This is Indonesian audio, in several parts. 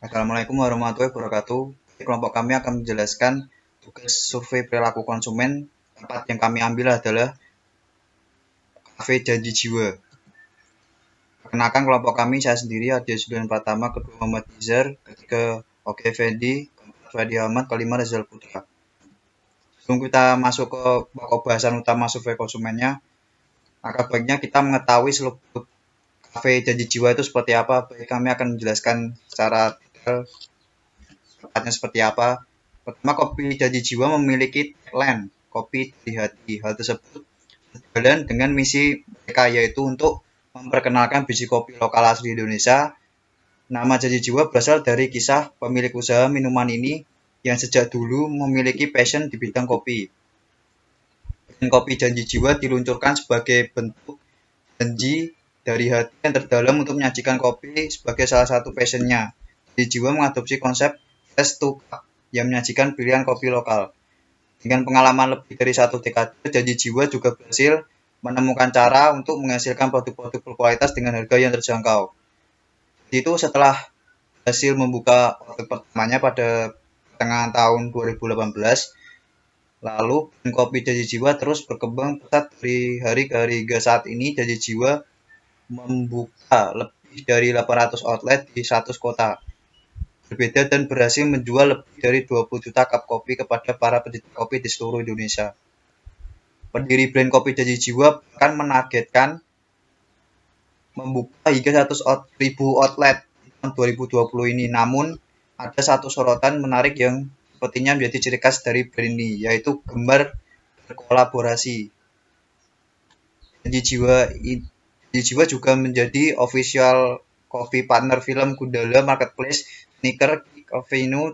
Assalamualaikum warahmatullahi wabarakatuh. Kelompok kami akan menjelaskan tugas survei perilaku konsumen. Tempat yang kami ambil adalah Cafe Janji Jiwa. Perkenalkan kelompok kami, saya sendiri Adi Sudan Pratama, kedua Muhammad Izar, ketiga Oke Fendi, keempat Fadi Ahmad, kelima Rizal Putra. Sebelum kita masuk ke pokok bahasan utama survei konsumennya, maka baiknya kita mengetahui seluk-beluk Cafe Janji Jiwa itu seperti apa. Baik, kami akan menjelaskan secara detail tepatnya seperti apa. Pertama, kopi Janji Jiwa memiliki tagline kopi dari hati. Hal tersebut sejalan dengan misi mereka, yaitu untuk memperkenalkan biji kopi lokal asli Indonesia. Nama Janji Jiwa berasal dari kisah pemilik usaha minuman ini yang sejak dulu memiliki passion di bidang kopi. Dan kopi Janji Jiwa diluncurkan sebagai bentuk janji dari hati yang terdalam untuk menyajikan kopi sebagai salah satu passionnya. Janji Jiwa mengadopsi konsep Fresh to Cup yang menyajikan pilihan kopi lokal. Dengan pengalaman lebih dari 1 dekade, Janji Jiwa juga berhasil menemukan cara untuk menghasilkan produk-produk berkualitas dengan harga yang terjangkau. Itu setelah berhasil membuka produk pertamanya pada pertengahan tahun 2018, lalu kopi Janji Jiwa terus berkembang pesat dari hari ke hari hingga saat ini. Janji Jiwa membuka lebih dari 800 outlet di 100 kota berbeda dan berhasil menjual lebih dari 20 juta cup kopi kepada para pencinta kopi di seluruh Indonesia. Pendiri brand kopi Janji Jiwa akan menargetkan membuka hingga 100.000 outlet di tahun 2020 ini. Namun, ada satu sorotan menarik yang sepertinya menjadi ciri khas dari brand ini, yaitu gemar berkolaborasi. Janji Jiwa juga menjadi official coffee partner film Gundala Marketplace, Sneaker, Avenue,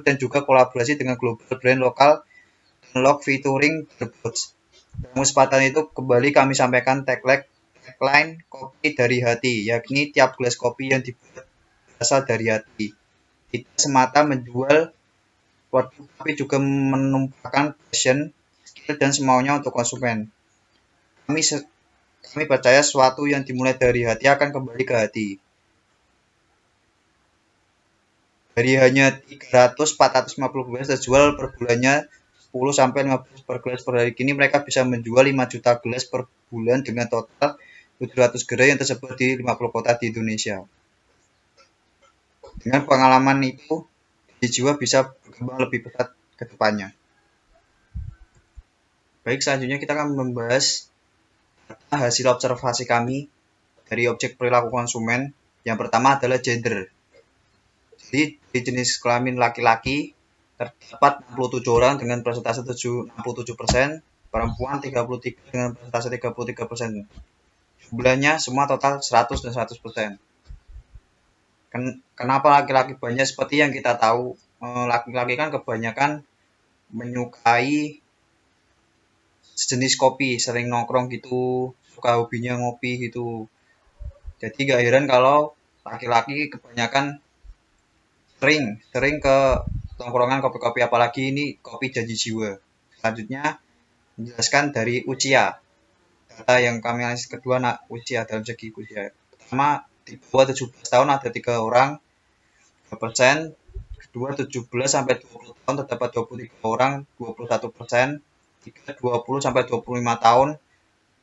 dan juga kolaborasi dengan global brand lokal Unlock featuring The Bots. Dalam kesempatan itu kembali kami sampaikan tagline kopi dari hati, yakni tiap gelas kopi yang dibuat berasal dari hati. Tidak semata menjual produk, tapi juga menumpahkan passion, skill, dan semaunya untuk konsumen. Kami percaya sesuatu yang dimulai dari hati akan kembali ke hati. Dari hanya 300-450 gelas terjual per bulannya 10-15 per gelas per hari, kini mereka bisa menjual 5 juta gelas per bulan dengan total 700 gerai yang tersebar di 50 kota di Indonesia. Dengan pengalaman itu, Janji Jiwa bisa berkembang lebih pesat ke depannya. Baik, selanjutnya kita akan membahas hasil observasi kami dari objek perilaku konsumen. Yang pertama adalah gender. Jadi di jenis kelamin laki-laki terdapat 67 orang dengan persentase 67%, perempuan 33 dengan persentase 33%. Jumlahnya semua total 100 dan 100%. Kenapa laki-laki banyak? Seperti yang kita tahu, laki-laki kan kebanyakan menyukai sejenis kopi, sering nongkrong gitu, suka hobinya ngopi gitu. Jadi gak heran kalau laki-laki kebanyakan sering ke tongkrongan kopi-kopi, apalagi ini kopi Janji Jiwa. Selanjutnya menjelaskan dari usia. Data yang kami analisis kedua, usia dalam segi usia. Pertama, di bawah 17 tahun ada 3 orang, 2%. Kedua, 17 sampai 20 tahun terdapat 23 orang, 21%. 20 sampai 25 tahun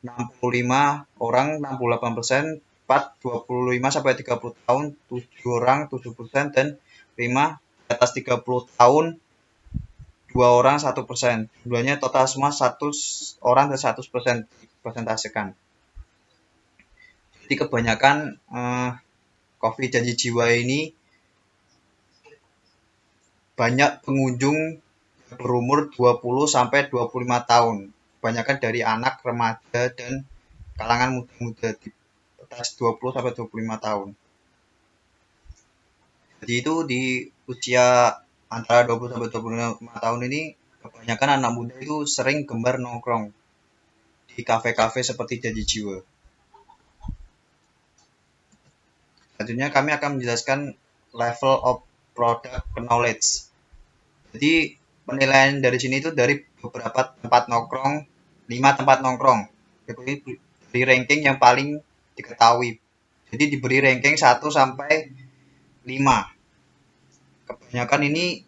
65 orang, 68%. 4, 25 sampai 30 tahun 7 orang, 7%, dan 5 di atas 30 tahun 2 orang, 1%. Jumlahnya total semua 100 orang dan 100% dipresentasikan. Jadi kebanyakan kopi Janji Jiwa ini banyak pengunjung berumur 20 sampai 25 tahun. Kebanyakan dari anak, remaja, dan kalangan muda-muda di atas 20 sampai 25 tahun. Jadi itu di usia antara 20 sampai 25 tahun ini kebanyakan anak muda itu sering gemar nongkrong di kafe-kafe seperti Janji Jiwa. Selanjutnya kami akan menjelaskan level of product knowledge. Jadi penilaian dari sini itu dari beberapa tempat nongkrong, 5 tempat nongkrong. Di ranking yang paling diketahui. Jadi diberi ranking 1 sampai 5. kebanyakan ini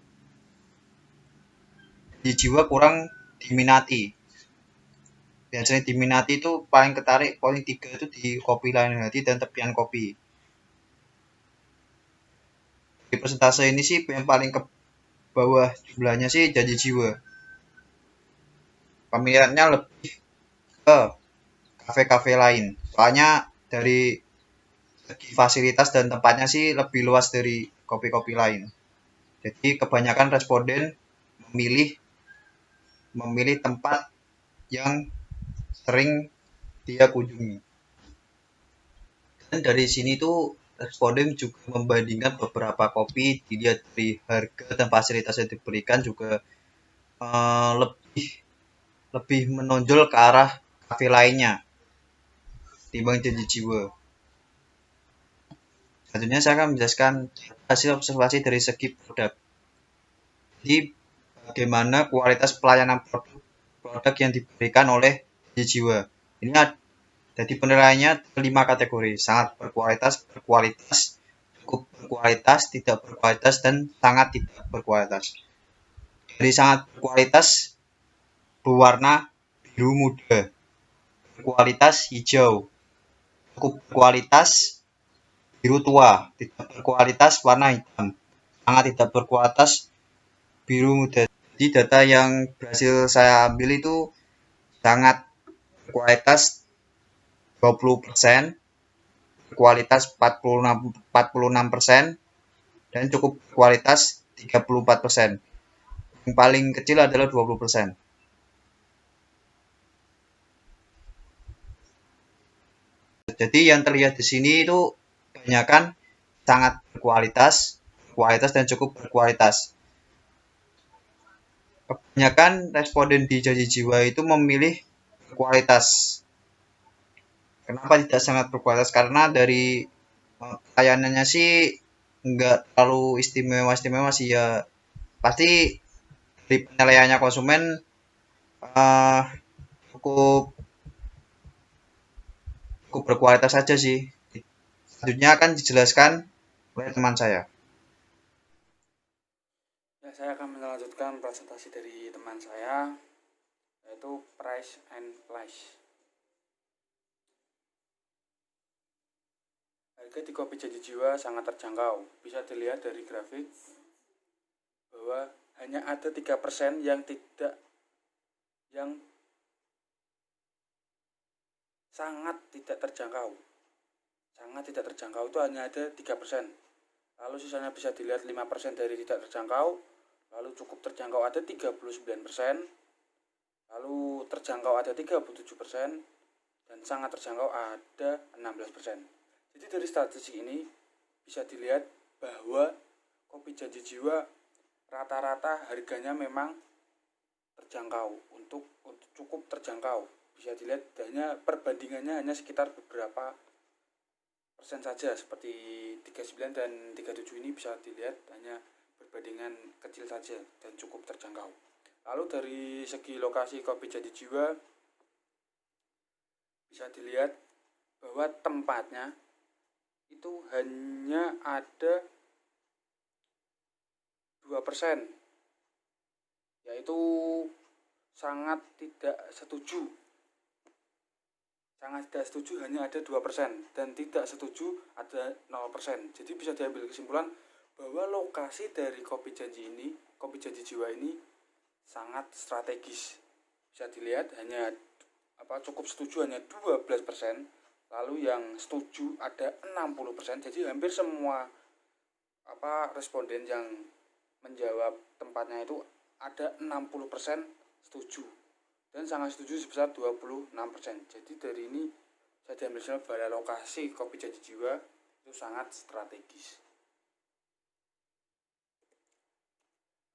janji jiwa kurang diminati. Biasanya diminati itu paling ketarik poin 3 itu di kopi lain hati dan tepian kopi. Di persentase ini sih yang paling ke bawah jumlahnya sih janji jiwa. Peminatnya lebih ke kafe-kafe lain. Soalnya dari segi fasilitas dan tempatnya sih lebih luas dari kopi-kopi lain. Jadi kebanyakan responden memilih tempat yang sering dia kunjungi. Dan dari sini tuh responden juga membandingkan beberapa kopi, dilihat dari harga dan fasilitas yang diberikan juga lebih menonjol ke arah kafe lainnya timbang janji jiwa. Selanjutnya saya akan menjelaskan hasil observasi dari segi produk. Jadi bagaimana kualitas pelayanan produk yang diberikan oleh janji jiwa. Ini jadi penilaiannya 5 kategori: sangat berkualitas, cukup berkualitas, tidak berkualitas, dan sangat tidak berkualitas. Dari sangat berkualitas berwarna biru muda, berkualitas hijau, cukup berkualitas biru tua, tidak berkualitas warna hitam, sangat tidak berkualitas biru muda. Jadi data yang berhasil saya ambil itu sangat berkualitas 20%, berkualitas 46%, dan cukup berkualitas 34%. Yang paling kecil adalah 20%. Jadi yang terlihat di sini itu kebanyakan sangat berkualitas, dan cukup berkualitas. Kebanyakan responden di janji jiwa itu memilih berkualitas. Kenapa tidak sangat berkualitas? Karena dari pelayanannya sih nggak terlalu istimewa sih ya. Pasti dari penilaiannya konsumen cukup berkualitas saja sih. Selanjutnya akan dijelaskan oleh teman saya. Ya, saya akan melanjutkan presentasi dari teman saya, yaitu price and place. Harga di kopi janji jiwa sangat terjangkau. Bisa dilihat dari grafik bahwa hanya ada 3% yang sangat tidak terjangkau. Sangat tidak terjangkau itu hanya ada 3%. Lalu sisanya bisa dilihat 5% dari tidak terjangkau. Lalu cukup terjangkau ada 39%. Lalu terjangkau ada 37%. Dan sangat terjangkau ada 16%. Jadi dari statistik ini bisa dilihat bahwa kopi janji jiwa rata-rata harganya memang terjangkau, untuk cukup terjangkau. Bisa dilihat hanya perbandingannya hanya sekitar beberapa persen saja, seperti 39 dan 37 ini bisa dilihat hanya perbandingan kecil saja dan cukup terjangkau. Lalu dari segi lokasi kopi janji jiwa bisa dilihat bahwa tempatnya itu hanya ada 2%, yaitu sangat tidak setuju hanya ada 2%, dan tidak setuju ada 0%. Jadi bisa diambil kesimpulan bahwa lokasi dari kopi janji jiwa ini sangat strategis. Bisa dilihat hanya cukup setuju hanya 12%, lalu yang setuju ada 60%. Jadi hampir semua responden yang menjawab tempatnya itu ada 60% setuju, dan sangat setuju sebesar 26%. Jadi dari ini saya diambil bahwa lokasi kopi janji jiwa itu sangat strategis.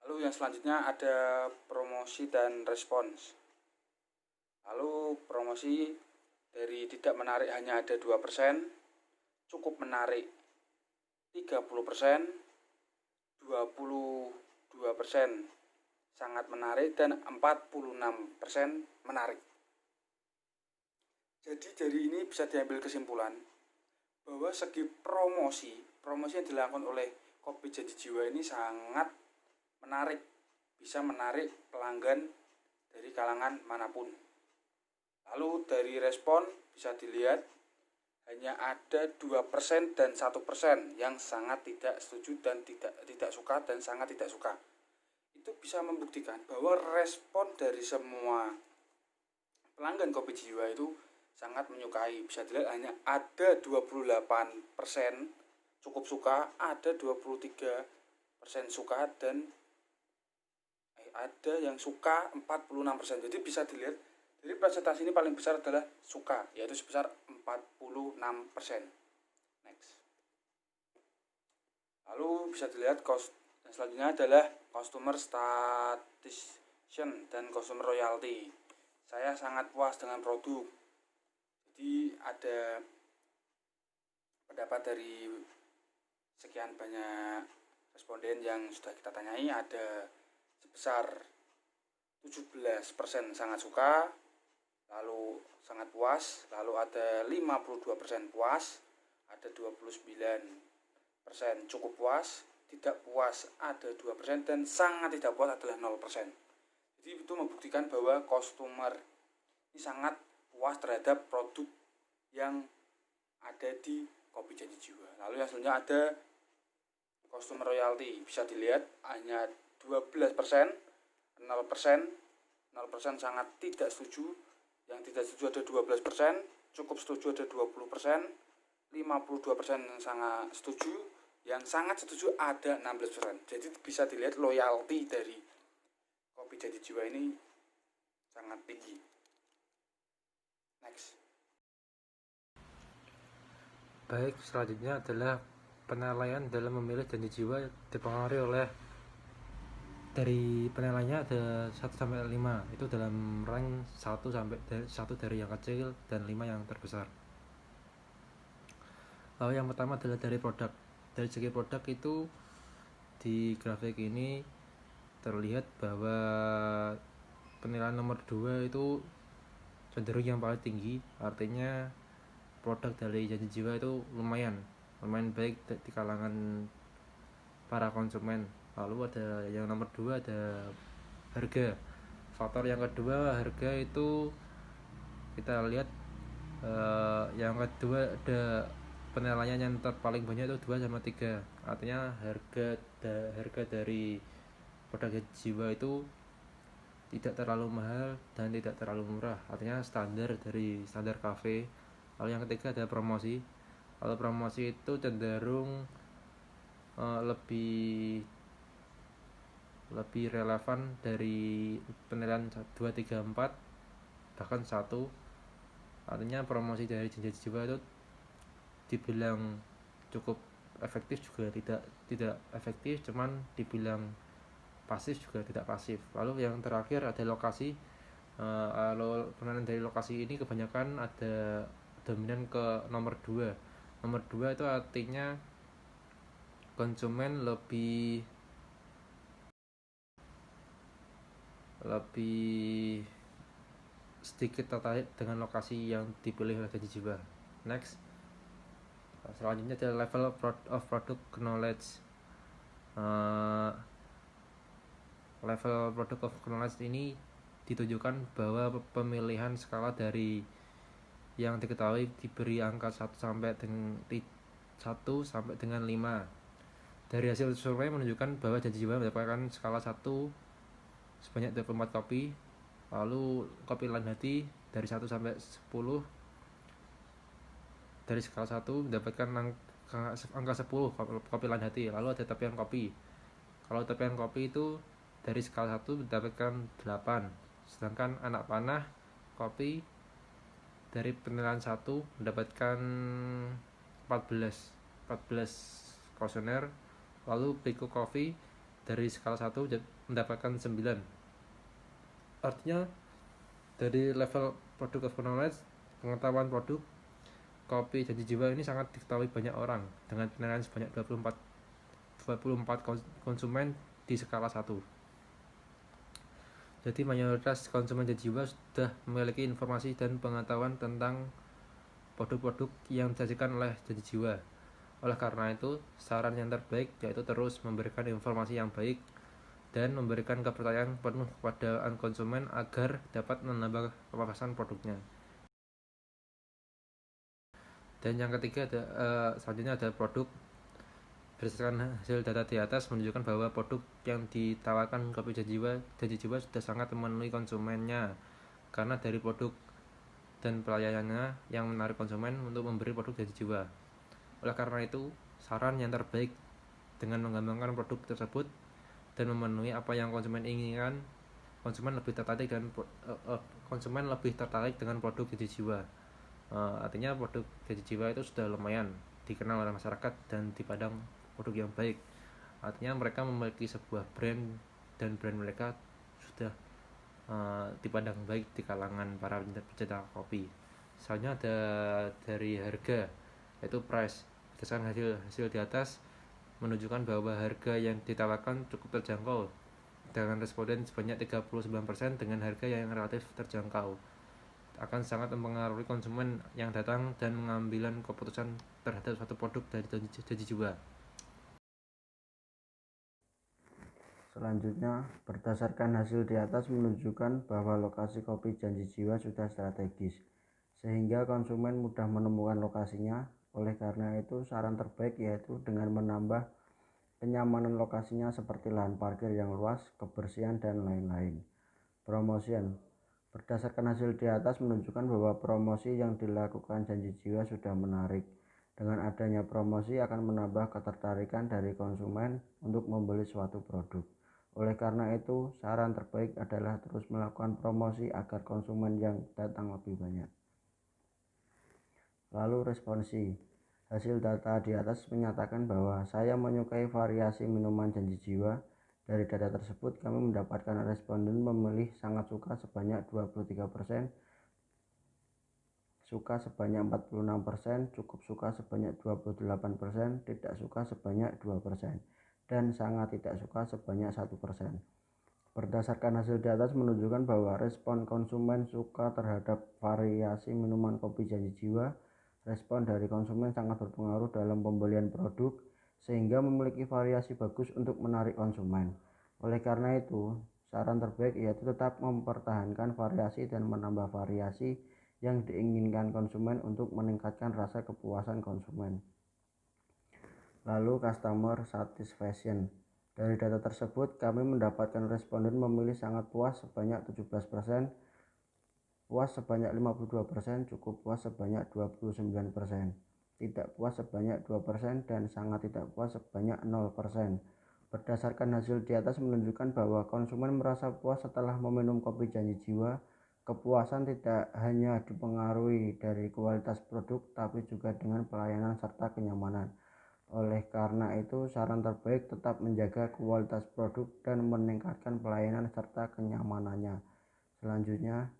Lalu yang selanjutnya ada promosi dan respons. Lalu promosi dari tidak menarik hanya ada 2%, cukup menarik 30%, 22% sangat menarik, dan 46% menarik. Jadi dari ini bisa diambil kesimpulan bahwa segi promosi yang dilakukan oleh kopi Janji Jiwa ini sangat menarik, bisa menarik pelanggan dari kalangan manapun. Lalu dari respon bisa dilihat hanya ada 2% dan 1% yang sangat tidak setuju dan tidak suka dan sangat tidak suka. Itu bisa membuktikan bahwa respon dari semua pelanggan kopi Jiwa itu sangat menyukai. Bisa dilihat hanya ada 28% cukup suka, ada 23% suka, dan ada yang suka 46%. Jadi bisa dilihat dari presentasi ini paling besar adalah suka, yaitu sebesar 46%. Next. Lalu bisa dilihat yang selanjutnya adalah customer satisfaction dan customer loyalty. Saya sangat puas dengan produk. Jadi ada pendapat dari sekian banyak responden yang sudah kita tanyai, ada sebesar 17% sangat suka, lalu sangat puas, lalu ada 52% puas, ada 29% cukup puas, tidak puas ada 2%, dan sangat tidak puas adalah 0%. Jadi itu membuktikan bahwa customer ini sangat puas terhadap produk yang ada di kopi Janji Jiwa. Lalu yang selanjutnya ada customer loyalty. Bisa dilihat hanya 12%, 0%, 0% sangat tidak setuju, yang tidak setuju ada 12%, cukup setuju ada 20%, 52% yang sangat setuju, yang sangat setuju ada 16%. Jadi bisa dilihat loyalty dari kopi Janji Jiwa ini sangat tinggi. Next. Baik, selanjutnya adalah penilaian dalam memilih Janji Jiwa dipengaruhi oleh, dari penilaiannya ada 1 sampai 5. Itu dalam rank 1 dari yang kecil dan 5 yang terbesar. Lalu yang pertama adalah dari produk. Dari segi produk itu di grafik ini terlihat bahwa penilaian nomor 2 itu cenderung yang paling tinggi. Artinya produk dari Janji Jiwa itu lumayan baik di kalangan para konsumen. Lalu ada yang nomor 2 ada harga. Faktor yang kedua harga itu kita lihat yang kedua ada penilaian yang terpaling banyak itu 2 sama 3. Artinya harga dari produk Janji Jiwa itu tidak terlalu mahal dan tidak terlalu murah. Artinya standar kafe. Lalu yang ketiga ada promosi. Kalau promosi itu cenderung lebih relevan dari penilaian 2, 3, 4 bahkan 1. Artinya promosi dari Janji Jiwa itu dibilang cukup efektif juga tidak efektif, cuman dibilang pasif juga tidak pasif. Lalu yang terakhir ada lokasi. Kalau penilaian dari lokasi ini kebanyakan ada dominan ke nomor 2. Nomor 2 itu artinya konsumen lebih sedikit tertarik dengan lokasi yang dipilih oleh Janji Jiwa. Next. Selanjutnya adalah level of product knowledge. Level product of knowledge ini ditujukan bahwa pemilihan skala dari yang diketahui diberi angka 1 sampai dengan 5. Dari hasil survei menunjukkan bahwa Janji Jiwa mendapatkan skala 1 sebanyak 24 kopi. Lalu kopi lain hati dari 1 sampai 10. Dari skala 1 mendapatkan angka 10 kopi lain hati. Lalu ada tepian kopi. Kalau tepian kopi itu dari skala 1 mendapatkan 8. Sedangkan anak panah kopi dari penilaian 1 mendapatkan 14 kuesioner. Lalu Pico Coffee dari skala 1 mendapatkan 9. Artinya dari level product of knowledge, pengetahuan produk, kopi Janji Jiwa ini sangat diketahui banyak orang dengan penilaian sebanyak 24 konsumen di skala 1. Jadi mayoritas konsumen Janji Jiwa sudah memiliki informasi dan pengetahuan tentang produk-produk yang disajikan oleh Janji Jiwa. Oleh karena itu, saran yang terbaik yaitu terus memberikan informasi yang baik dan memberikan kepercayaan penuh kepada konsumen agar dapat menambah kepuasan produknya. Dan yang ketiga selanjutnya ada produk. Berdasarkan hasil data di atas menunjukkan bahwa produk yang ditawarkan Kopi Janji Jiwa sudah sangat memenuhi konsumennya, karena dari produk dan pelayanannya yang menarik konsumen untuk memberi produk Janji Jiwa. Oleh karena itu, saran yang terbaik dengan mengembangkan produk tersebut dan memenuhi apa yang konsumen inginkan, konsumen lebih tertarik dengan produk Janji Jiwa. Artinya produk Janji Jiwa itu sudah lumayan dikenal oleh masyarakat dan dipandang produk yang baik. Artinya mereka memiliki sebuah brand dan brand mereka sudah dipandang baik di kalangan para pencetak kopi. Selanjutnya ada dari harga, yaitu price. Berdasarkan hasil di atas menunjukkan bahwa harga yang ditawarkan cukup terjangkau dengan responden sebanyak 39% dengan harga yang relatif terjangkau akan sangat mempengaruhi konsumen yang datang dan mengambil keputusan terhadap suatu produk dari Janji Jiwa. Selanjutnya, berdasarkan hasil di atas menunjukkan bahwa lokasi kopi Janji Jiwa sudah strategis, sehingga konsumen mudah menemukan lokasinya. Oleh karena itu, saran terbaik yaitu dengan menambah kenyamanan lokasinya seperti lahan parkir yang luas, kebersihan, dan lain-lain. Promotion. Berdasarkan hasil di atas menunjukkan bahwa promosi yang dilakukan Janji Jiwa sudah menarik. Dengan adanya promosi akan menambah ketertarikan dari konsumen untuk membeli suatu produk. Oleh karena itu, saran terbaik adalah terus melakukan promosi agar konsumen yang datang lebih banyak. Lalu responsi. Hasil data di atas menyatakan bahwa saya menyukai variasi minuman Janji Jiwa. Dari data tersebut, kami mendapatkan responden memilih sangat suka sebanyak 23%, suka sebanyak 46%, cukup suka sebanyak 28%, tidak suka sebanyak 2%, dan sangat tidak suka sebanyak 1%. Berdasarkan hasil di atas menunjukkan bahwa respon konsumen suka terhadap variasi minuman kopi Janji Jiwa. Respon dari konsumen sangat berpengaruh dalam pembelian produk, sehingga memiliki variasi bagus untuk menarik konsumen. Oleh karena itu, saran terbaik yaitu tetap mempertahankan variasi dan menambah variasi yang diinginkan konsumen untuk meningkatkan rasa kepuasan konsumen. Lalu customer satisfaction. Dari data tersebut, kami mendapatkan responden memilih sangat puas sebanyak 17%, puas sebanyak 52%, cukup puas sebanyak 29%, tidak puas sebanyak 2%, dan sangat tidak puas sebanyak 0%. Berdasarkan hasil di atas menunjukkan bahwa konsumen merasa puas setelah meminum kopi Janji Jiwa. Kepuasan tidak hanya dipengaruhi dari kualitas produk, tapi juga dengan pelayanan serta kenyamanan. Oleh karena itu, saran terbaik tetap menjaga kualitas produk dan meningkatkan pelayanan serta kenyamanannya. Selanjutnya,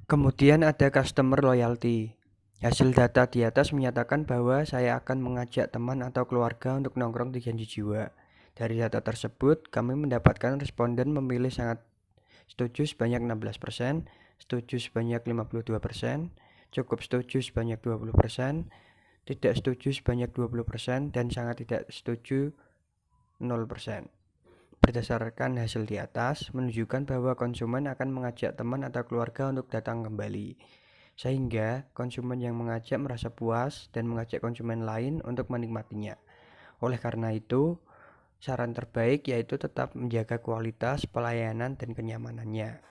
kemudian ada customer loyalty. Hasil data di atas menyatakan bahwa saya akan mengajak teman atau keluarga untuk nongkrong di Janji Jiwa. Dari data tersebut, kami mendapatkan responden memilih sangat setuju sebanyak 16%, setuju sebanyak 52%, cukup setuju sebanyak 20%, tidak setuju sebanyak 20%, dan sangat tidak setuju 0%. Berdasarkan hasil di atas, menunjukkan bahwa konsumen akan mengajak teman atau keluarga untuk datang kembali, sehingga konsumen yang mengajak merasa puas dan mengajak konsumen lain untuk menikmatinya. Oleh karena itu, saran terbaik yaitu tetap menjaga kualitas pelayanan dan kenyamanannya.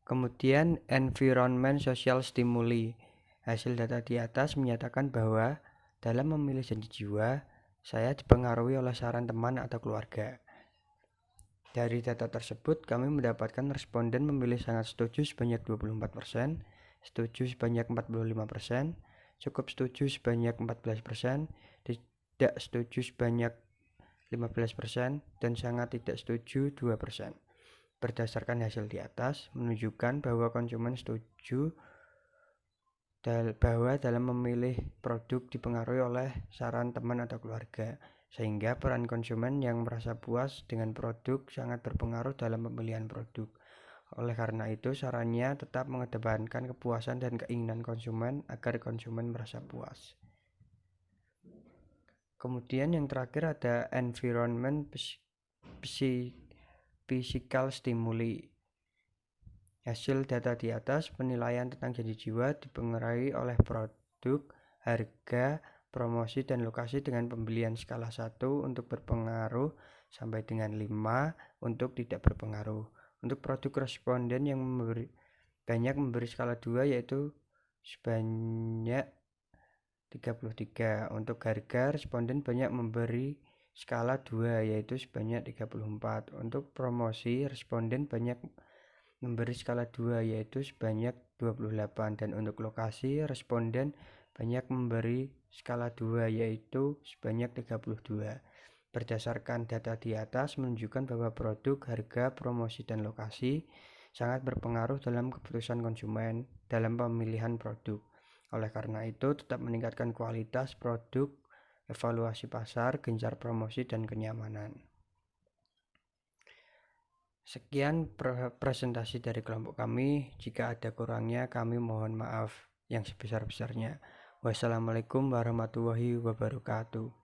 Kemudian, environment social stimuli. Hasil data di atas menyatakan bahwa dalam memilih Janji Jiwa, saya dipengaruhi oleh saran teman atau keluarga. Dari data tersebut, kami mendapatkan responden memilih sangat setuju sebanyak 24%, setuju sebanyak 45%, cukup setuju sebanyak 14%, tidak setuju sebanyak 15%, dan sangat tidak setuju 2%. Berdasarkan hasil di atas, menunjukkan bahwa konsumen setuju bahwa dalam memilih produk dipengaruhi oleh saran teman atau keluarga, sehingga peran konsumen yang merasa puas dengan produk sangat berpengaruh dalam pemilihan produk. Oleh karena itu, sarannya tetap mengedepankan kepuasan dan keinginan konsumen agar konsumen merasa puas. Kemudian yang terakhir ada environment physical stimuli. Hasil data di atas, penilaian tentang janji jiwa dipengaruhi oleh produk, harga, promosi, dan lokasi dengan pembelian skala 1 untuk berpengaruh sampai dengan 5 untuk tidak berpengaruh. Untuk produk responden yang banyak memberi skala 2 yaitu sebanyak 33. Untuk harga, responden banyak memberi skala 2 yaitu sebanyak 34. Untuk promosi, responden banyak memberi skala 2 yaitu sebanyak 28. Dan untuk lokasi, responden banyak memberi skala 2 yaitu sebanyak 32. Berdasarkan data di atas menunjukkan bahwa produk, harga, promosi, dan lokasi sangat berpengaruh dalam keputusan konsumen dalam pemilihan produk. Oleh karena itu, tetap meningkatkan kualitas produk, evaluasi pasar, gencar promosi, dan kenyamanan. Sekian presentasi dari kelompok kami. Jika ada kurangnya, kami mohon maaf yang sebesar-besarnya. Wassalamualaikum warahmatullahi wabarakatuh.